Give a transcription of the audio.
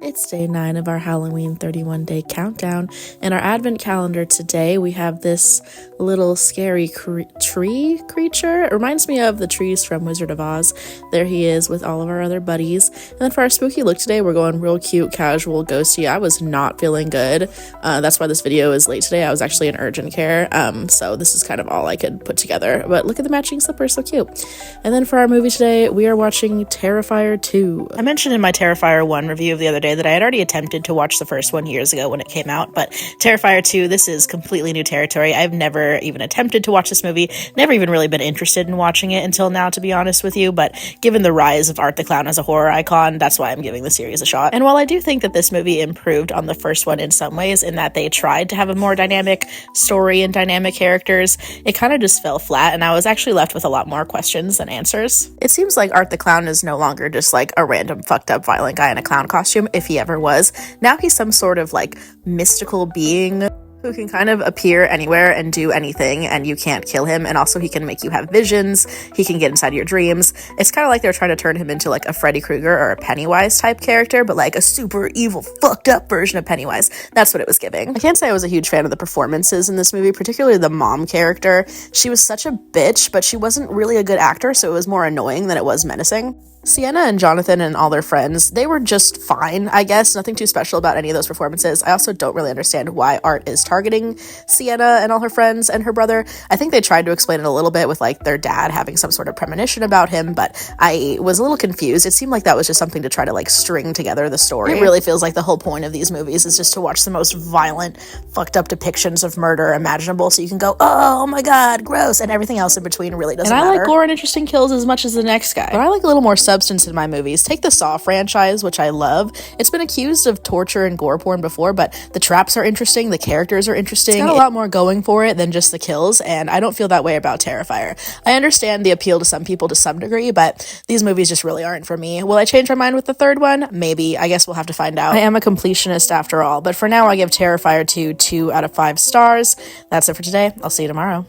It's day 9 of our Halloween 31-day countdown. In our advent calendar today, we have this little scary tree creature. It reminds me of the trees from Wizard of Oz. There he is with all of our other buddies. And then for our spooky look today, we're going real cute, casual, ghosty. I was not feeling good. That's why this video is late today. I was actually in urgent care, so this is kind of all I could put together. But look at the matching slippers, so cute. And then for our movie today, we are watching Terrifier 2. I mentioned in my Terrifier 1 review of the other day that I had already attempted to watch the first one years ago when it came out, but Terrifier 2, this is completely new territory. I've never even attempted to watch this movie, never even really been interested in watching it until now, to be honest with you, but given the rise of Art the Clown as a horror icon, that's why I'm giving the series a shot. And while I do think that this movie improved on the first one in some ways, in that they tried to have a more dynamic story and dynamic characters, it kind of just fell flat, and I was actually left with a lot more questions than answers. It seems like Art the Clown is no longer just like a random fucked up violent guy in a clown costume, if he ever was. Now he's some sort of like mystical being who can kind of appear anywhere and do anything, and you can't kill him, and also he can make you have visions, he can get inside your dreams. It's kind of like they're trying to turn him into like a Freddy Krueger or a Pennywise type character, but like a super evil, fucked up version of Pennywise. That's what it was giving. I can't say I was a huge fan of the performances in this movie, particularly the mom character. She was such a bitch, but she wasn't really a good actor, so it was more annoying than it was menacing. Sienna and Jonathan and all their friends, they were just fine, I guess. Nothing too special about any of those performances. I also don't really understand why Art is targeting Sienna and all her friends and her brother. I think they tried to explain it a little bit with like their dad having some sort of premonition about him, but I was a little confused. It seemed like that was just something to try to like string together the story. It really feels like the whole point of these movies is just to watch the most violent, fucked up depictions of murder imaginable, so you can go, oh my god, gross, and everything else in between really doesn't matter. And I like gore and interesting kills as much as the next guy, but I like a little more substance in my movies. Take the Saw franchise, which I love. It's been accused of torture and gore porn before, but the traps are interesting, the characters are interesting. It's got a lot more going for it than just the kills, and I don't feel that way about Terrifier. I understand the appeal to some people to some degree, but these movies just really aren't for me. Will I change my mind with the third one? Maybe. I guess we'll have to find out. I am a completionist after all, but for now I give Terrifier 2 2 out of 5 stars. That's it for today. I'll see you tomorrow.